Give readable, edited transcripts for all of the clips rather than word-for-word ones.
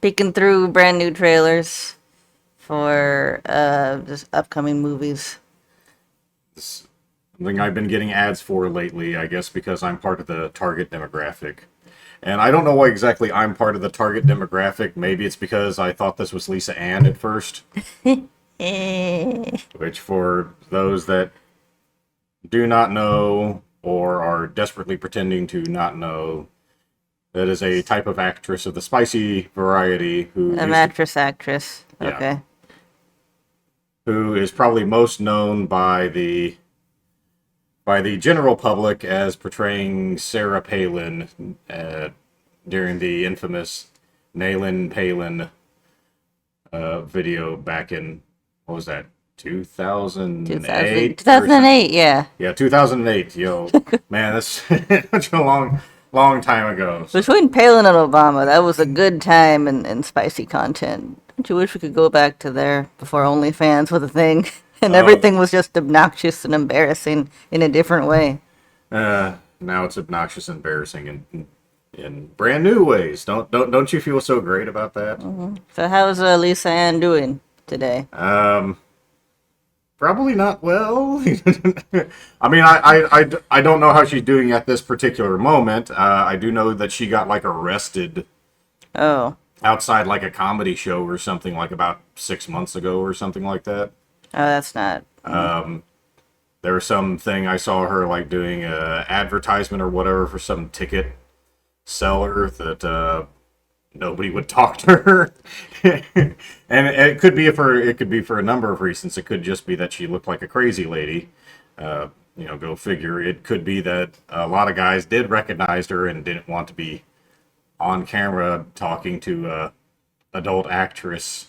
peeking through brand new trailers for just upcoming movies. It's something I've been getting ads for lately, I guess because I'm part of the target demographic. And I don't know why exactly I'm part of the target demographic. Maybe it's because I thought this was Lisa Ann at first, Eh. which for those that do not know or are desperately pretending to not know, that is a type of actress of the spicy variety A mattress actress. yeah, Okay. who is probably most known by the general public as portraying Sarah Palin during the infamous Nayland Palin video back in, what was that, 2008? 2008, yeah. Yeah, 2008. Yo, man, that's such a long time ago. So, Between Palin and Obama, that was a good time in spicy content. Don't you wish we could go back to there before OnlyFans was a thing and everything was just obnoxious and embarrassing in a different way? now it's obnoxious, and embarrassing, in brand new ways. Don't you feel so great about that? So how's Lisa Ann doing today? Probably not well. I mean, I don't know how she's doing at this particular moment. I do know that she got like arrested Oh, outside like a comedy show or something like about 6 months ago or something like that. that's not. There was something I saw her like doing a advertisement or whatever for some ticket seller that nobody would talk to her. And it could be for a number of reasons. It could just be that she looked like a crazy lady. Go figure. It could be that a lot of guys did recognize her and didn't want to be on camera talking to a adult actress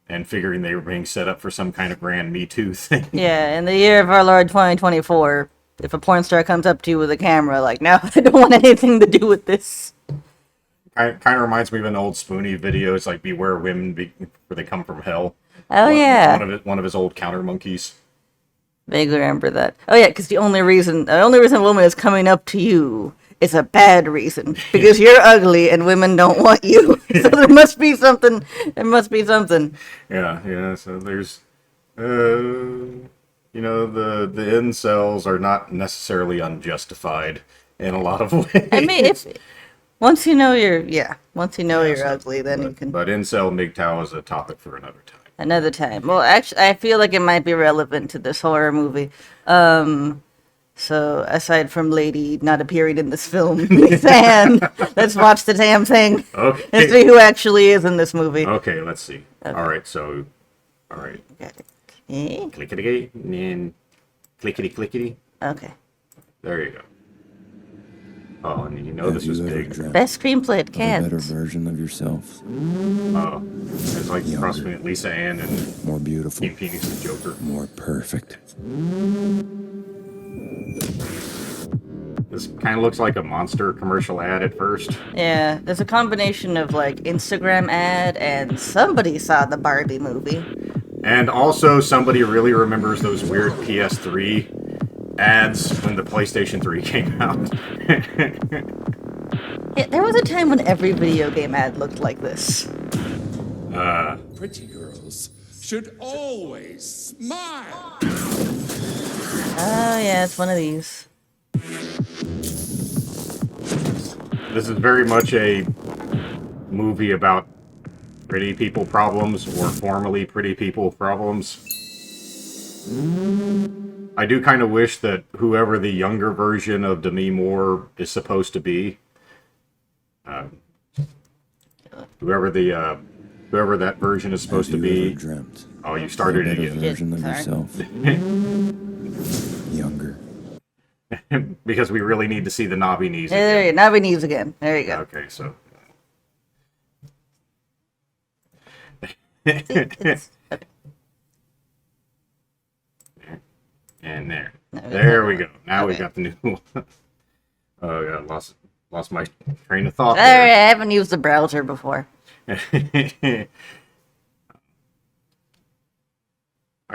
and figuring they were being set up for some kind of grand Me Too thing. Yeah, in the year of our Lord 2024, if a porn star comes up to you with a camera, like, no, I don't want anything to do with this. Kind of reminds me of an old Spoonie video. It's like Beware Women, where they come from hell. Oh, yeah. One of his old counter monkeys. Vaguely remember that. Oh, yeah, because the only reason a woman is coming up to you is a bad reason. Because you're ugly and women don't want you. So there must be something. There must be something. Yeah. So there's, the incels are not necessarily unjustified in a lot of ways. I mean, if once you know you're So, ugly, then you can. but incel MGTOW is a topic for another time. Another time. Well, actually, I feel like it might be relevant to this horror movie. So aside from Lady not appearing in this film, Lisa Ann, let's watch the damn thing and Okay. see who actually is in this movie. Okay, let's see. Okay. All right. Okay. Clickety and clickety clickety. Okay. There you go. Oh, and this Have is you ever big. dreamt Best screenplay at of a better Cannes. version of yourself? It's like Younger. cross between Lisa Ann and More beautiful, King Phoenix the Joker. more perfect. This kind of looks like a Monster commercial ad at first. Yeah, there's a combination of like Instagram ad and somebody saw the Barbie movie. And also, somebody really remembers those weird PS3 ads when the PlayStation 3 came out. Yeah, there was a time when every video game ad looked like this. Pretty girls should always smile. Oh yeah, it's one of these. This is very much a movie about pretty people problems, or formerly pretty people problems. I do kind of wish that whoever the younger version of Demi Moore is supposed to be, whoever that version is supposed to Have you ever be. dreamt Oh, you of a started better it again. version of Sorry. yourself? Younger. Because we really need to see the knobby knees Hey, there you again. go. Now we needs again. There you go. Okay, so It's- and there. No, There we go. Now we Okay. got the new one. Oh, yeah, lost my train of thought All right, there. I haven't used the browser before. I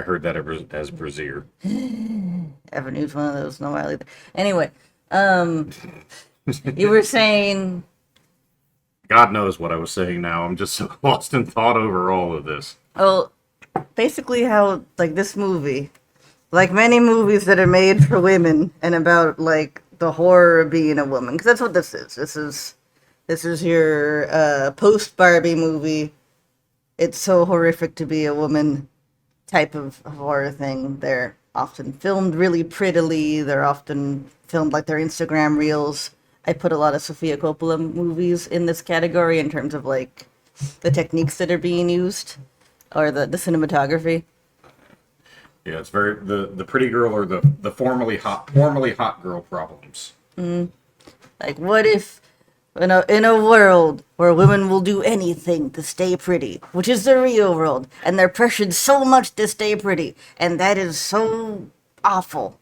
heard that as Brazier. Haven't used one of those in a while either. Anyway, you were saying God knows what I was saying now. I'm just so lost in thought over all of this. Well, basically how, like, this movie, like many movies that are made for women and about, like, the horror of being a woman, because that's what this is. This is your post-Barbie movie. It's so horrific to be a woman type of horror thing. They're often filmed really prettily. They're often filmed like their Instagram reels. I put a lot of Sofia Coppola movies in this category in terms of, like, the techniques that are being used or the cinematography. Yeah, it's very the pretty girl or the formerly hot girl problems. Like, what if in a world where women will do anything to stay pretty, which is the real world, and they're pressured so much to stay pretty, and that is so awful.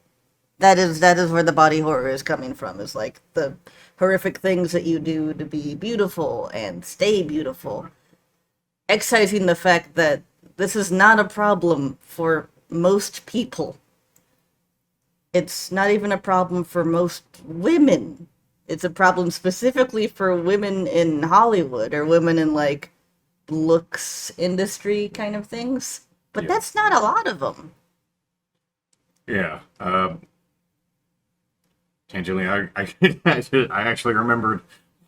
That is where the body horror is coming from. Is like the horrific things that you do to be beautiful and stay beautiful. Excising the fact that this is not a problem for most people. It's not even a problem for most women. It's a problem specifically for women in Hollywood or women in, like, looks industry kind of things. But Yeah. that's not a lot of them. Yeah. Tangentially, I actually remembered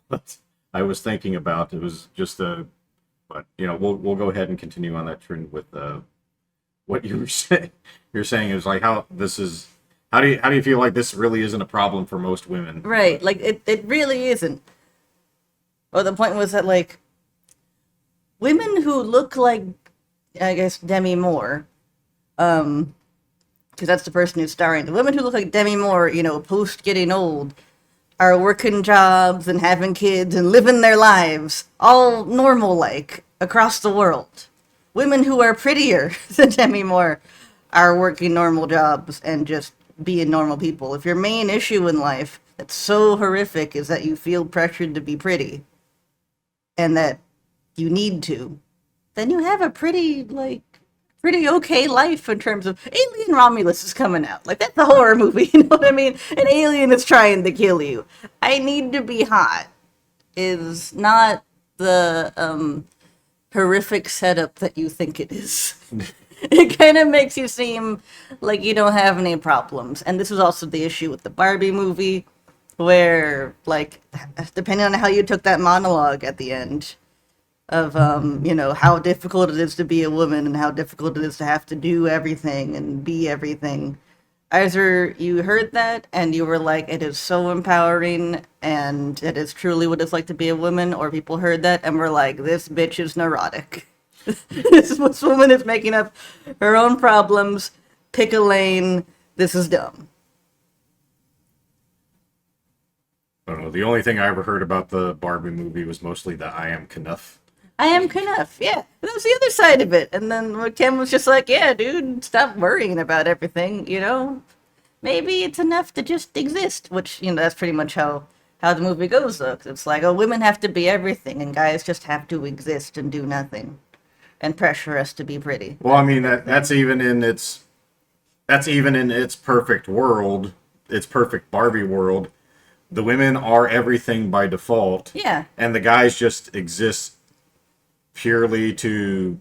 what I was thinking about. It was just but we'll go ahead and continue on that trend with what you were saying. You're saying is like how this is. How do you feel like this really isn't a problem for most women? Right, like, it really isn't. Well, the point was that, like, women who look like, I guess, Demi Moore, because that's the person who's starring. The women who look like Demi Moore, post getting old, are working jobs and having kids and living their lives, all normal-like, across the world. Women who are prettier than Demi Moore are working normal jobs and just being normal people. If your main issue in life that's so horrific is that you feel pressured to be pretty and that you need to, then you have a pretty okay life in terms of Alien Romulus is coming out. Like, that's a horror movie, you know what I mean? An alien is trying to kill you. I need to be hot is not the horrific setup that you think it is. It kind of makes you seem like you don't have any problems. And this was also the issue with the Barbie movie, where, like, depending on how you took that monologue at the end of, how difficult it is to be a woman and how difficult it is to have to do everything and be everything. Either you heard that and you were like, it is so empowering and it is truly what it's like to be a woman, or people heard that and were like, this bitch is neurotic. This woman is making up her own problems. Pick a lane. This is dumb. I don't know. The only thing I ever heard about the Barbie movie was mostly the I am Knuff. I am Knuff, yeah. That was the other side of it. And then Kim was just like, yeah, dude, stop worrying about everything, Maybe it's enough to just exist, which, that's pretty much how the movie goes, though. 'Cause it's like, oh, women have to be everything, and guys just have to exist and do nothing. And pressure us to be pretty. Well, I mean that's even in its perfect world, its perfect Barbie world. The women are everything by default. Yeah. And the guys just exist purely to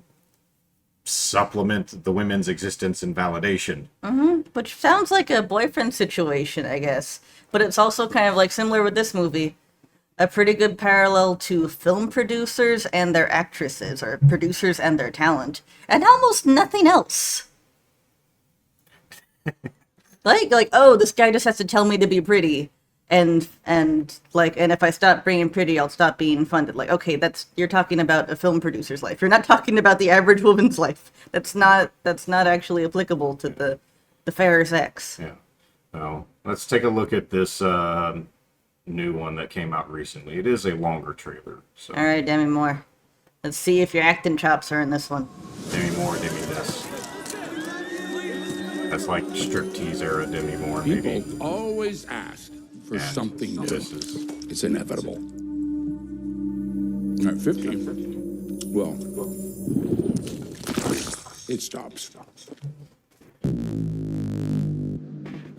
supplement the women's existence and validation. Which sounds like a boyfriend situation, I guess. But it's also kind of like similar with this movie. A pretty good parallel to film producers and their actresses, or producers and their talent, and almost nothing else. like, oh, this guy just has to tell me to be pretty, and if I stop being pretty, I'll stop being funded. Like, okay, you're talking about a film producer's life. You're not talking about the average woman's life. That's not actually applicable to the fairer sex. Yeah. Well, let's take a look at this new one that came out recently. It is a longer trailer. So All right, Demi Moore. Let's see if your acting chops are in this one. Demi Moore, Demi this. That's like striptease era Demi Moore, maybe. People always ask for And something new. this is It's inevitable. At 50, well, it stops.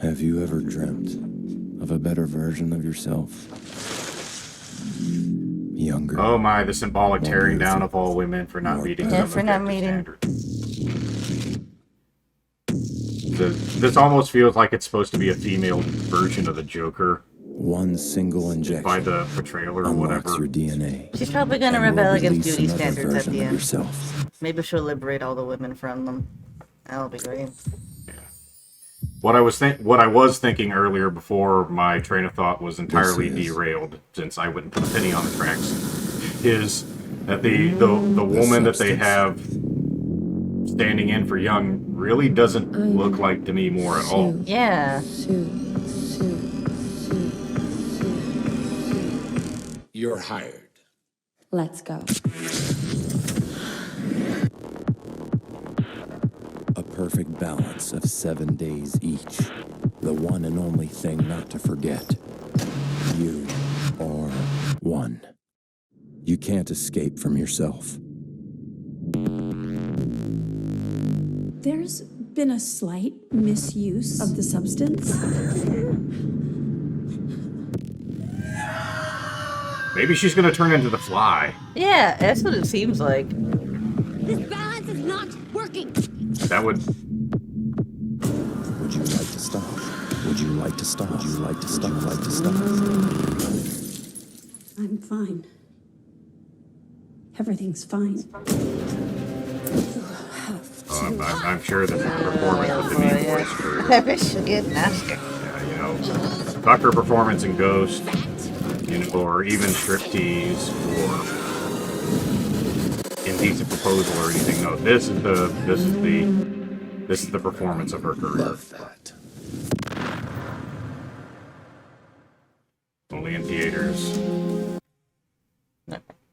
Have you ever dreamt of a better version of yourself? younger. Oh my, the symbolic More tearing down beautiful. of all women for not More meeting Yeah, some for not objective meeting. standard. This almost feels like it's supposed to be a female version of the Joker One single injection by the portrayal or unlocks whatever. your DNA. She's probably gonna and will rebel against release beauty another standards at version the of end. yourself. Maybe she'll liberate all the women from them. That'll be great. What I was thinking earlier before my train of thought was entirely This is- derailed, since I wouldn't put a penny on the tracks, is that the woman that they substance. have standing in for Young really doesn't look like Demi Moore at all. Yeah. You're hired. Let's go. A perfect balance of 7 days each. The one and only thing not to forget. You are one. You can't escape from yourself. There's been a slight misuse of the substance. Maybe she's gonna turn into the Fly. Yeah, that's what it seems like. This balance is not working. That would. Would you like to stop? Would you like to stop? Would you like to stop? Would you like to stop? I'm fine. Everything's fine. I'm sure that her performance with Demi Moore's career. I bet she'll get an Oscar. Yeah, you know, fuck her performance in Ghost, you know, or even Striptease, or Indecent Proposal, or anything. No, this is the performance of her career. Love that. Only in theaters,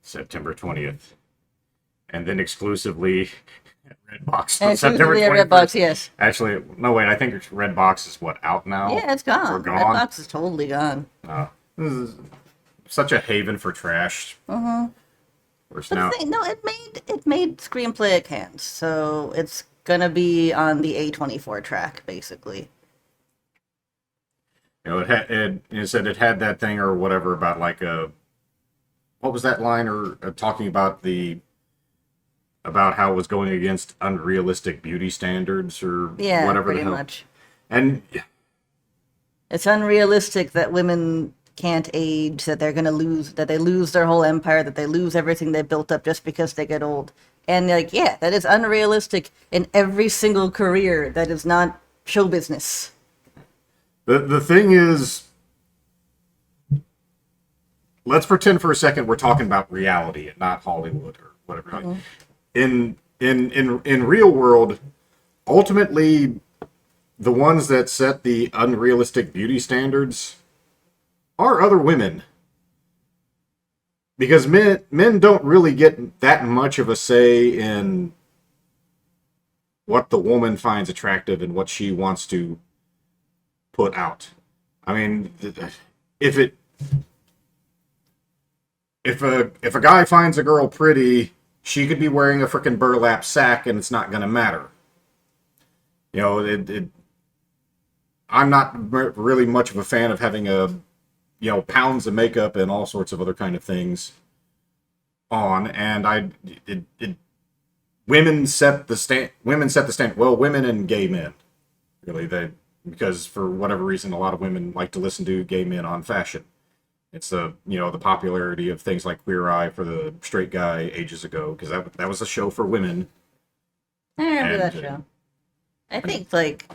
September 20th, and then exclusively at Redbox on And September exclusively at 21st. Redbox, yes. Actually, no, wait. I think Redbox is what, out now? Yeah, it's gone. We're That gone. box is totally gone. This is such a haven for trash. Mm-hmm. Whereas But now, the thing, no, it made screenplay a can, so it's gonna be on the A24 track, basically. you know, it said it had that thing or whatever about like what was that line or talking about about how it was going against unrealistic beauty standards or Yeah, whatever pretty the hell. much. And It's unrealistic that women can't age, that they're gonna lose, that they lose their whole empire, that they lose everything they built up just because they get old. And like, yeah, that is unrealistic in every single career that is not show business. the thing is, let's pretend for a second we're talking about reality and not Hollywood or whatever. Mm-hmm. In real world, ultimately, the ones that set the unrealistic beauty standards are other women. Because men don't really get that much of a say in what the woman finds attractive and what she wants to put out. I mean, if a guy finds a girl pretty, she could be wearing a freaking burlap sack and it's not going to matter. You know, I'm not really much of a fan of having pounds of makeup and all sorts of other kind of things on, and women set the stand. Well, women and gay men, really, because for whatever reason, a lot of women like to listen to gay men on fashion. It's the popularity of things like Queer Eye for the straight guy ages ago, because that was a show for women. I remember that And, show. I think like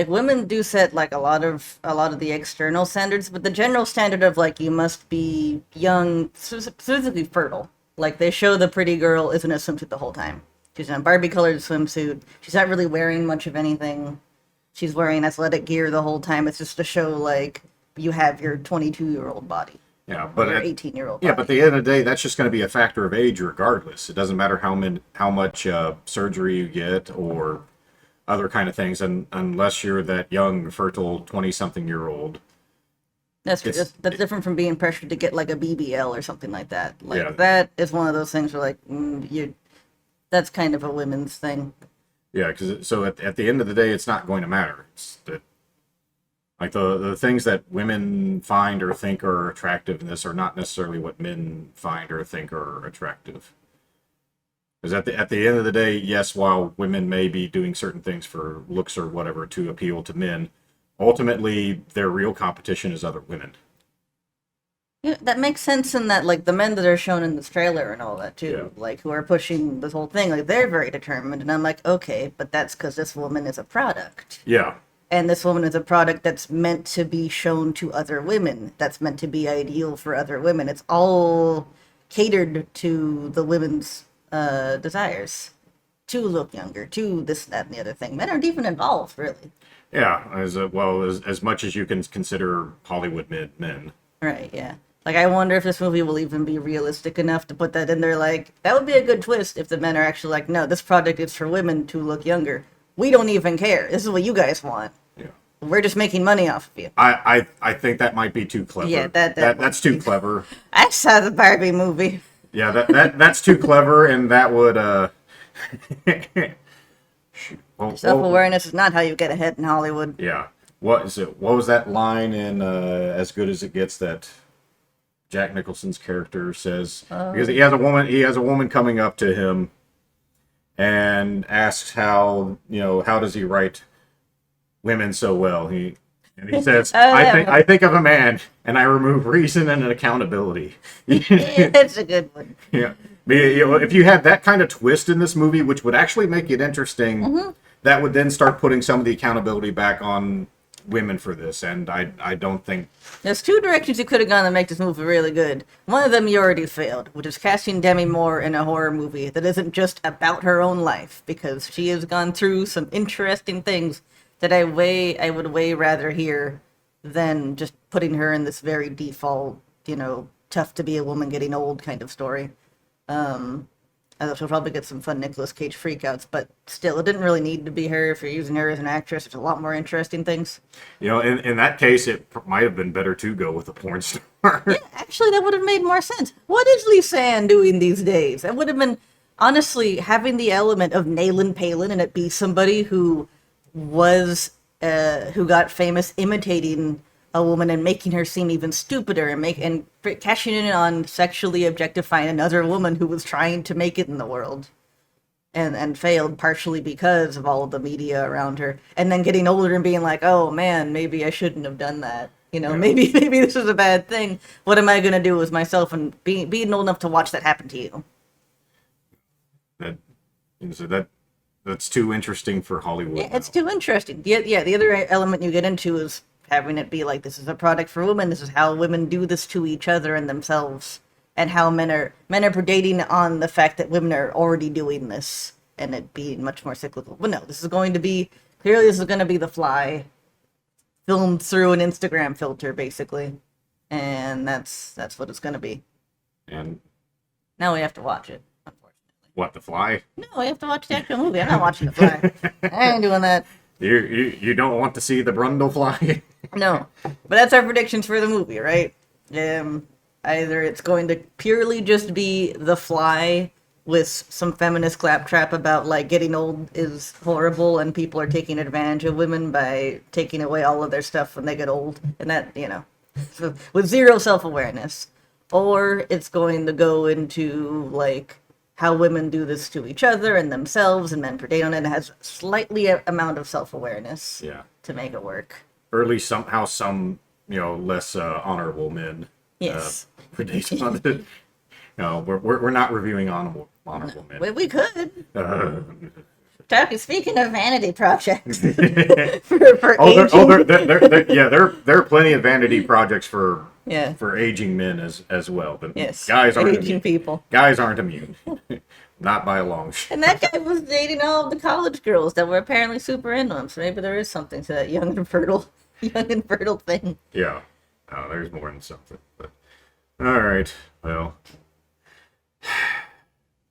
women do set like a lot of the external standards, but the general standard of like you must be young, specifically fertile. Like they show the pretty girl is in a swimsuit the whole time. She's in a Barbie colored swimsuit. She's not really wearing much of anything. She's wearing athletic gear the whole time. It's just to show like you have your 22-year-old body. Yeah, but Or 18-year-old yeah, body. but at the end of the day, that's just going to be a factor of age, regardless. It doesn't matter how much surgery you get or other kind of things, and unless you're that young, fertile 20-something-year-old. That's true. It's- That's different from being pressured to get like a BBL or something like that. Like Yeah. that is one of those things where like that's kind of a women's thing. Yeah, because so at the end of the day, it's not going to matter. It's that Like the things that women find or think are attractive in this are not necessarily what men find or think are attractive. Because at the end of the day, yes, while women may be doing certain things for looks or whatever to appeal to men, ultimately their real competition is other women. Yeah, that makes sense in that, like, the men that are shown in this trailer and all that, too, Yeah. like, who are pushing this whole thing, like, they're very determined. And I'm like, okay, but that's because this woman is a product. Yeah, And this woman is a product that's meant to be shown to other women, that's meant to be ideal for other women. It's all catered to the women's desires to look younger, to this, that, and the other thing. Men aren't even involved, really. yeah. As much as you can consider Hollywood men. Right, yeah. Like, I wonder if this movie will even be realistic enough to put that in there. Like, that would be a good twist if the men are actually like, no, this product is for women to look younger. We don't even care. This is what you guys want. Yeah. We're just making money off of you. I think that might be too clever. Yeah, that that's too clever. I saw the Barbie movie. Yeah, that's too clever, and that would well, Self-awareness is not how you get ahead in Hollywood. yeah. What is it? What was that line in As Good as It Gets that Jack Nicholson's character says? Because he has a woman coming up to him and asks how does he write women so well? He says, I think of a man and I remove reason and accountability. It's a good one. Yeah. If you had that kind of twist in this movie, which would actually make it interesting, that would then start putting some of the accountability back on women for this. And I don't think. There's two directions you could have gone to make this movie really good. One of them you already failed, which is casting Demi Moore in a horror movie that isn't just about her own life, because she has gone through some interesting things that I would way rather hear than just putting her in this very default, tough to be a woman getting old kind of story. I thought she'll probably get some fun Nicolas Cage freakouts, but still, it didn't really need to be her. If you're using her as an actress, there's a lot more interesting things. In that case, it might have been better to go with a porn star. Yeah, actually, that would have made more sense. What is Lisa Ann doing these days? That would have been, honestly, having the element of Nayland Palin and it be somebody who was, who got famous imitating a woman and making her seem even stupider and cashing in on sexually objectifying another woman who was trying to make it in the world and failed partially because of all of the media around her, and then getting older and being like, oh man, maybe I shouldn't have done that. Maybe this is a bad thing. What am I going to do with myself, and being old enough to watch that happen to you? That's too interesting for Hollywood. Yeah, it's too interesting. Yeah, the other element you get into is having it be like, this is a product for women, this is how women do this to each other and themselves, and how men are predating on the fact that women are already doing this, and it being much more cyclical. But no, this is going to be The Fly, filmed through an Instagram filter, basically, and that's what it's going to be. And Now we have to watch it, unfortunately. what, The Fly? No, we have to watch the actual movie. I'm not watching The Fly. I ain't doing that. You don't want to see the Brundle fly? No, but that's our predictions for the movie, right? Either it's going to purely just be The Fly with some feminist claptrap about, like, getting old is horrible and people are taking advantage of women by taking away all of their stuff when they get old, and that, so, with zero self-awareness. Or it's going to go into, like, how women do this to each other and themselves, and men predate on it, and it has slightly amount of self-awareness Yeah. to make it work. Or at least somehow some less honorable men Yes. predate on it. No, we're not reviewing honorable men. We could. Uh, Speaking of vanity projects, for there, aging. there are plenty of vanity projects for Yeah. for aging men as well. But Yes. guys aren't aging immune. people. Guys aren't immune. Not by a long shot. And that guy was dating all of the college girls that were apparently super into him. So maybe there is something to that young and fertile thing. Yeah. Oh, there's more than something. But all right. Well,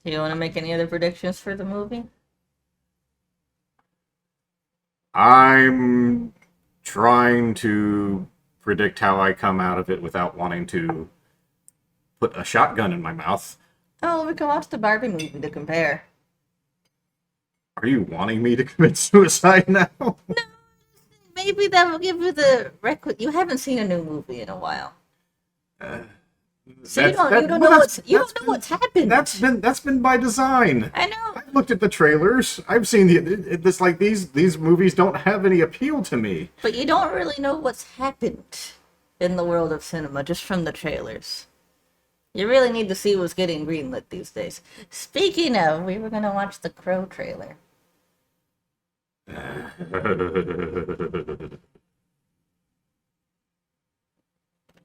Do you want to make any other predictions for the movie? I'm trying to predict how I come out of it without wanting to put a shotgun in my mouth. Oh, we can watch the Barbie movie to compare. Are you wanting me to commit suicide now? maybe that will give you the requisite. You haven't seen a new movie in a while. So you don't know what's happened. That's been by design. I know. I've looked at the trailers. I've seen this like these movies don't have any appeal to me. But you don't really know what's happened in the world of cinema just from the trailers. You really need to see what's getting greenlit these days. Speaking of, we were gonna watch the Crow trailer.